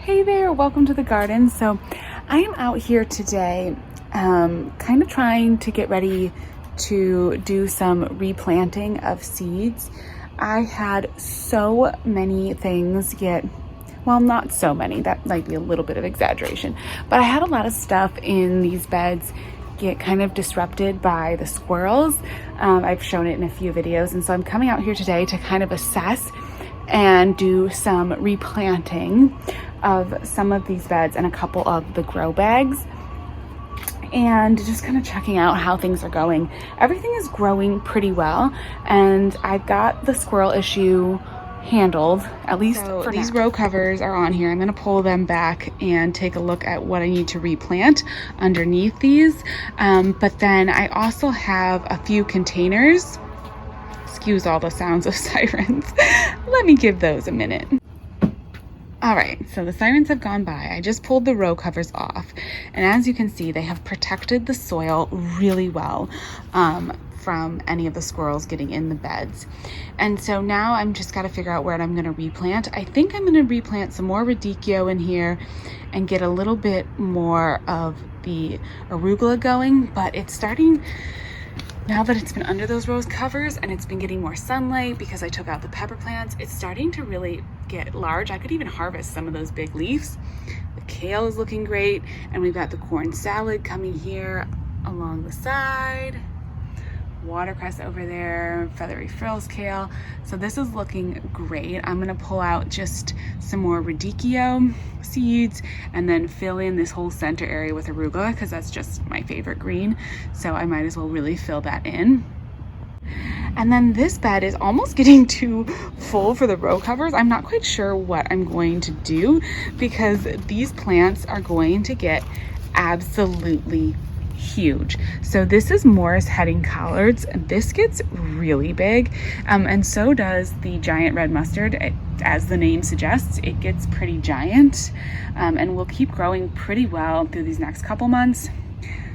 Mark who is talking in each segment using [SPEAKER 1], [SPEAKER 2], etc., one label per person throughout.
[SPEAKER 1] Hey there, welcome to the garden. So I am out here today kind of trying to get ready to do some replanting of seeds. I had so many things well, not so many, that might be a little bit of exaggeration, but I had a lot of stuff in these beds get kind of disrupted by the squirrels. I've shown it in a few videos, and so I'm coming out here today to kind of assess and do some replanting of some of these beds and a couple of the grow bags, and just kind of checking out how things are going. Everything is growing pretty well, and I've got the squirrel issue handled, at least for these row covers are on here. I'm going to pull them back and take a look at what I need to replant underneath these. But then I also have a few containers. Excuse all the sounds of sirens. Let me give those a minute. All right, so the sirens have gone by. I just pulled the row covers off, and as you can see, they have protected the soil really well from any of the squirrels getting in the beds. And so now I'm just got to figure out where I'm going to replant. I think I'm going to replant some more radicchio in here and get a little bit more of the arugula going, but it's starting, now that it's been under those rose covers and it's been getting more sunlight because I took out the pepper plants, it's starting to really get large. I could even harvest some of those big leaves. The kale is looking great, and we've got the corn salad coming here along the side. Watercress over there, feathery frills kale. So this is looking great. I'm gonna pull out just some more radicchio seeds and then fill in this whole center area with arugula because that's just my favorite green. So I might as well really fill that in. And then this bed is almost getting too full for the row covers. I'm not quite sure what I'm going to do because these plants are going to get absolutely huge. So this is Morris heading collards. This gets really big, and so does the giant red mustard. As the name suggests, it gets pretty giant, and will keep growing pretty well through these next couple months.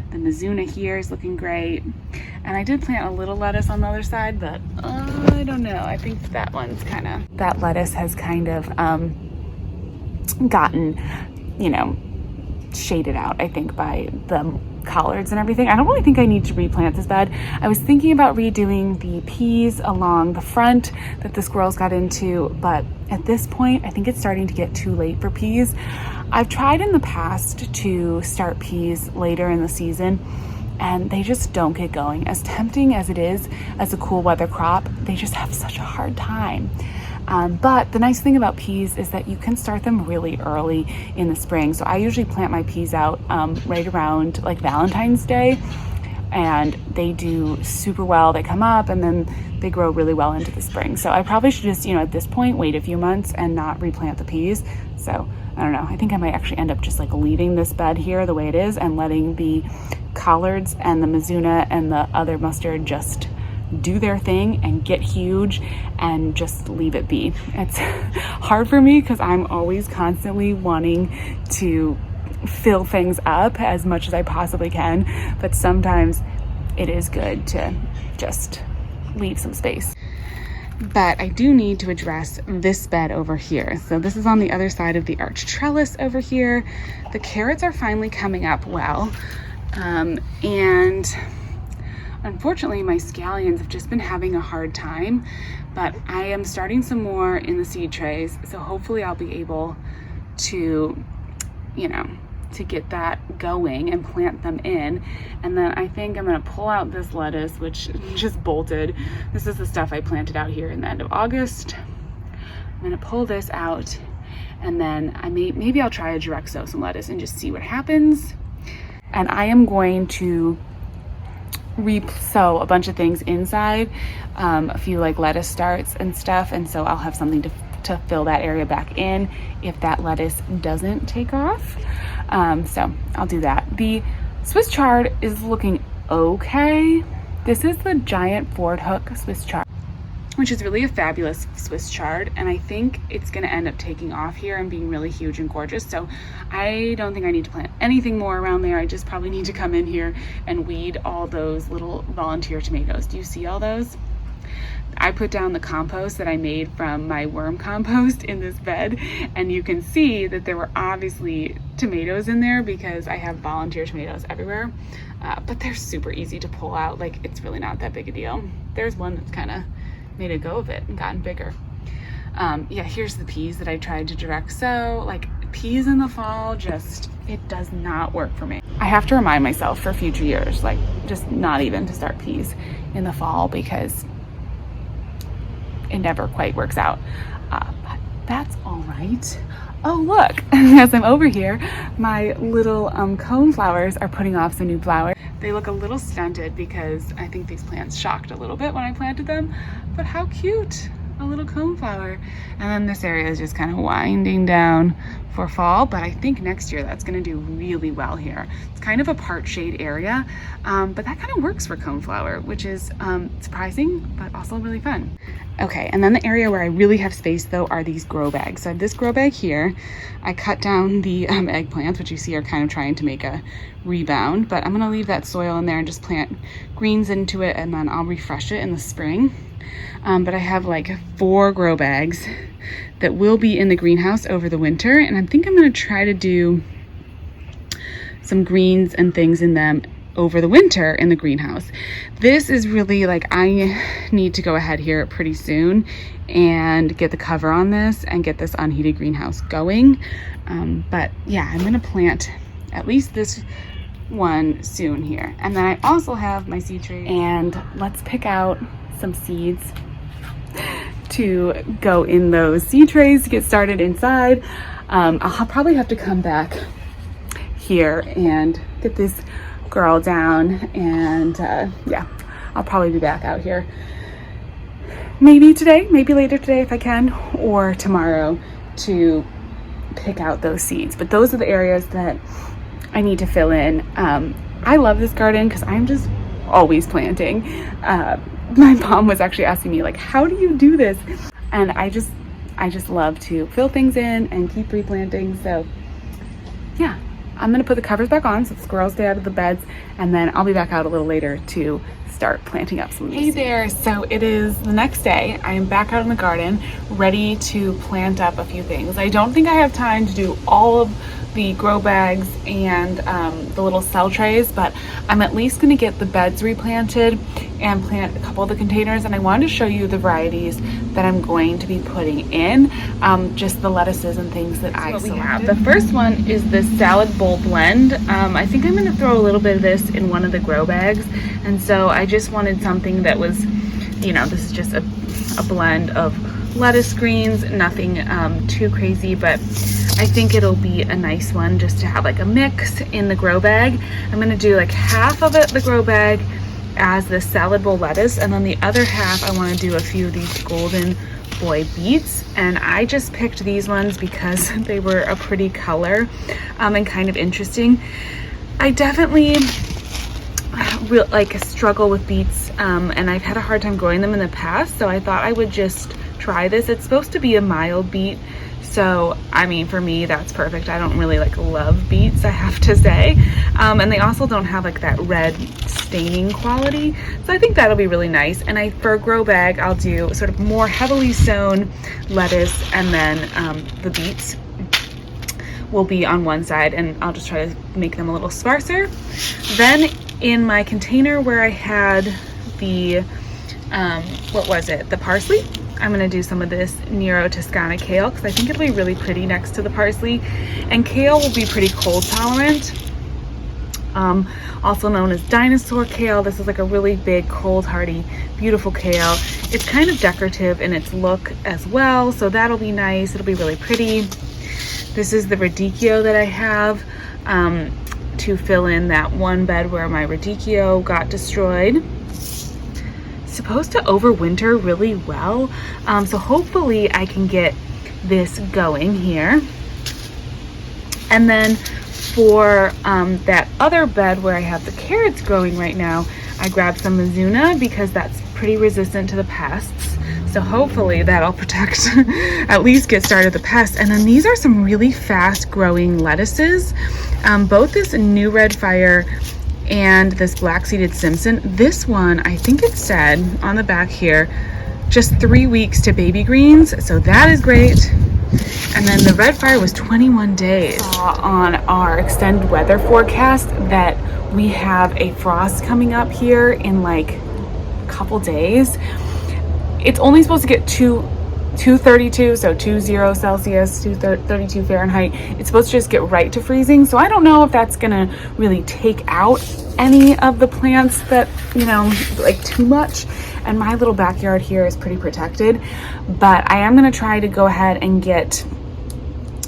[SPEAKER 1] The Mizuna here is looking great, and I did plant a little lettuce on the other side, but I don't know. I think that lettuce has kind of gotten, shaded out, I think, by the collards and everything. I don't really think I need to replant this bed. I was thinking about redoing the peas along the front that the squirrels got into, but at this point, I think it's starting to get too late for peas. I've tried in the past to start peas later in the season, and they just don't get going. As tempting as it is as a cool weather crop, they just have such a hard time. But the nice thing about peas is that you can start them really early in the spring. So I usually plant my peas out right around like Valentine's Day, and they do super well. They come up and then they grow really well into the spring. So I probably should just, at this point, wait a few months and not replant the peas. So I don't know. I think I might actually end up just like leaving this bed here the way it is and letting the collards and the Mizuna and the other mustard just do their thing and get huge and just leave it be. It's hard for me because I'm always constantly wanting to fill things up as much as I possibly can, but sometimes it is good to just leave some space. But I do need to address this bed over here. So this is on the other side of the arch trellis over here. The carrots are finally coming up well, and unfortunately, my scallions have just been having a hard time, but I am starting some more in the seed trays, so hopefully I'll be able to, to get that going and plant them in. And then I think I'm gonna pull out this lettuce, which just bolted. This is the stuff I planted out here in the end of August. I'm gonna pull this out, and then maybe I'll try a direct sow some lettuce and just see what happens. And I am going to sow a bunch of things inside, a few like lettuce starts and stuff, and so I'll have something to fill that area back in if that lettuce doesn't take off. So I'll do that. The Swiss chard is looking okay. This is the giant Ford hook Swiss chard, which is really a fabulous Swiss chard, and I think it's going to end up taking off here and being really huge and gorgeous. So I don't think I need to plant anything more around there. I just probably need to come in here and weed all those little volunteer tomatoes. Do you see all those? I put down the compost that I made from my worm compost in this bed, and you can see that there were obviously tomatoes in there because I have volunteer tomatoes everywhere, but they're super easy to pull out. Like, it's really not that big a deal. There's one that's kind of made a go of it and gotten bigger. Yeah, here's the peas that I tried to direct sow. Like, peas in the fall, just, it does not work for me. I have to remind myself for future years, like, just not even to start peas in the fall because it never quite works out. But that's all right. Oh, look, as I'm over here, my little cone flowers are putting off some new flowers. They look a little stunted because I think these plants shocked a little bit when I planted them, but how cute, a little cone flower. And then this area is just kind of winding down for fall, but I think next year that's gonna do really well here. It's kind of a part shade area, but that kind of works for coneflower, which is surprising, but also really fun. Okay, and then the area where I really have space though are these grow bags. So I have this grow bag here. I cut down the eggplants, which you see are kind of trying to make a rebound, but I'm gonna leave that soil in there and just plant greens into it, and then I'll refresh it in the spring. But I have like 4 grow bags that will be in the greenhouse over the winter, and I think I'm gonna try to do some greens and things in them over the winter in the greenhouse. This is really like, I need to go ahead here pretty soon and get the cover on this and get this unheated greenhouse going. But yeah, I'm gonna plant at least this one soon here. And then I also have my seed tray, and let's pick out some seeds to go in those seed trays to get started inside. I'll probably have to come back here and get this girl down, and yeah, I'll probably be back out here maybe today, maybe later today if I can, or tomorrow to pick out those seeds. But those are the areas that I need to fill in. I love this garden because I'm just always planting. My mom was actually asking me, like, how do you do this? And I just love to fill things in and keep replanting. So yeah, I'm gonna put the covers back on so the squirrels stay out of the beds, and then I'll be back out a little later to start planting up some. Hey there, so it is the next day. I am back out in the garden, ready to plant up a few things. I don't think I have time to do all of the grow bags and the little cell trays, but I'm at least gonna get the beds replanted and plant a couple of the containers. And I wanted to show you the varieties that I'm going to be putting in, just the lettuces and things that I selected. The first one is this salad bowl blend. I think I'm gonna throw a little bit of this in one of the grow bags. And so I just wanted something that was, you know, this is just a blend of lettuce greens, nothing too crazy, but I think it'll be a nice one just to have like a mix in the grow bag. I'm gonna do like half of it, the grow bag, as the salad bowl lettuce, and then the other half I want to do a few of these golden boy beets. And I just picked these ones because they were a pretty color and kind of interesting. I definitely struggle with beets, and I've had a hard time growing them in the past, so I thought I would just try this. It's supposed to be a mild beet, so I mean, for me that's perfect. I don't really love beets, I have to say, and they also don't have like that red staining quality, so I think that'll be really nice. And for a grow bag, I'll do sort of more heavily sown lettuce, and then the beets will be on one side, and I'll just try to make them a little sparser. Then in my container where I had the the parsley, I'm gonna do some of this Nero Toscana kale because I think it'll be really pretty next to the parsley. And kale will be pretty cold tolerant, also known as dinosaur kale. This is like a really big, cold hardy, beautiful kale. It's kind of decorative in its look as well, so that'll be nice. It'll be really pretty. This is the radicchio that I have to fill in that one bed where my radicchio got destroyed. Supposed to overwinter really well, so hopefully I can get this going here. And then for that other bed where I have the carrots growing right now, I grabbed some Mizuna because that's pretty resistant to the pests, so hopefully that'll protect at least get started the pests. And then these are some really fast growing lettuces, both this New Red Fire and this black seeded Simpson. This one, I think it said on the back here, just 3 weeks to baby greens, so that is great. And then the red fire was 21 days. On our extended weather forecast that we have a frost coming up here in like a couple days. It's only supposed to get 232, so 20 Celsius, 232 Fahrenheit. It's supposed to just get right to freezing. So I don't know if that's gonna really take out any of the plants that, you know, like too much. And my little backyard here is pretty protected, but I am gonna try to go ahead and get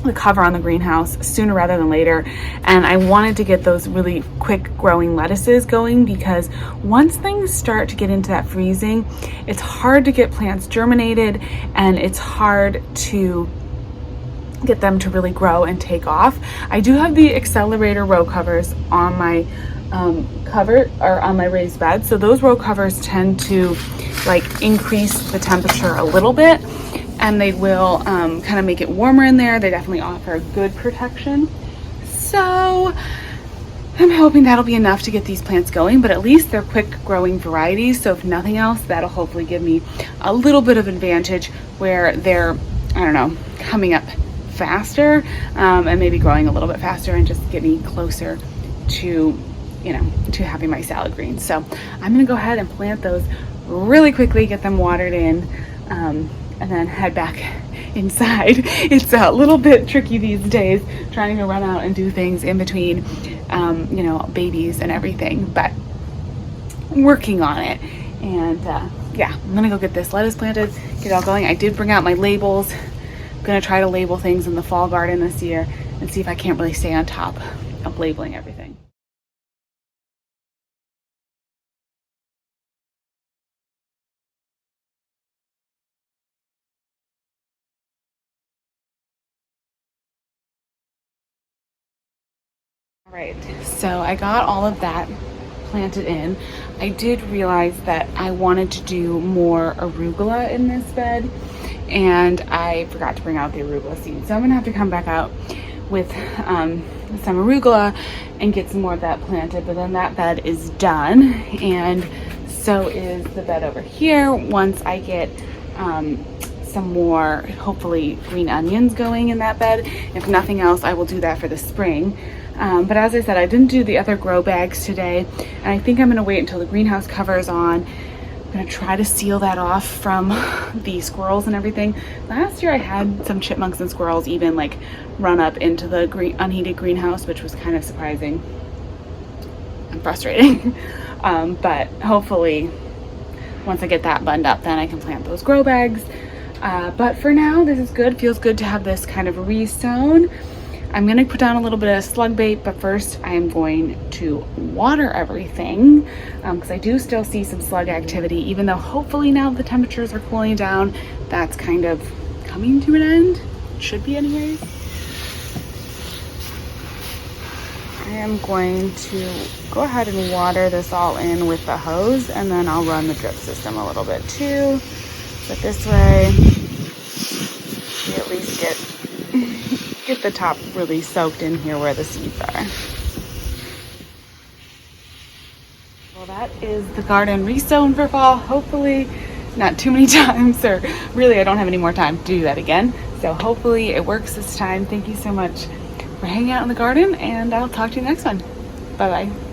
[SPEAKER 1] the cover on the greenhouse sooner rather than later. And I wanted to get those really quick growing lettuces going, because once things start to get into that freezing, it's hard to get plants germinated and it's hard to get them to really grow and take off. I do have the accelerator row covers on my cover or on my raised bed, so those row covers tend to like increase the temperature a little bit, and they will kind of make it warmer in there. They definitely offer good protection. So I'm hoping that'll be enough to get these plants going, but at least they're quick growing varieties. So if nothing else, that'll hopefully give me a little bit of advantage where they're, I don't know, coming up faster and maybe growing a little bit faster and just get me closer to, you know, to having my salad greens. So I'm gonna go ahead and plant those really quickly, get them watered in, and then head back inside. It's a little bit tricky these days trying to run out and do things in between, you know, babies and everything, but I'm working on it. And yeah, I'm gonna go get this lettuce planted, get it all going. I did bring out my labels. I'm gonna try to label things in the fall garden this year and see if I can't really stay on top of labeling everything. Right, so I got all of that planted in. I did realize that I wanted to do more arugula in this bed, and I forgot to bring out the arugula seeds. So I'm gonna have to come back out with some arugula and get some more of that planted, but then that bed is done, and so is the bed over here once I get some more, hopefully, green onions going in that bed. If nothing else, I will do that for the spring. But as I said, I didn't do the other grow bags today, and I think I'm gonna wait until the greenhouse cover is on. I'm gonna try to seal that off from the squirrels and everything. Last year I had some chipmunks and squirrels even like run up into the unheated greenhouse, which was kind of surprising and frustrating. But hopefully once I get that buttoned up, then I can plant those grow bags. But for now, this is good. Feels good to have this kind of re-sown. I'm gonna put down a little bit of slug bait, but first I am going to water everything because I do still see some slug activity, even though hopefully now the temperatures are cooling down, that's kind of coming to an end. Should be anyways. I am going to go ahead and water this all in with the hose, and then I'll run the drip system a little bit too. But this way, we at least get the top really soaked in here where the seeds are. Well, that is the garden re-sown for fall. Hopefully not too many times, or really I don't have any more time to do that again. So hopefully it works this time. Thank you so much for hanging out in the garden, and I'll talk to you next one. Bye-bye.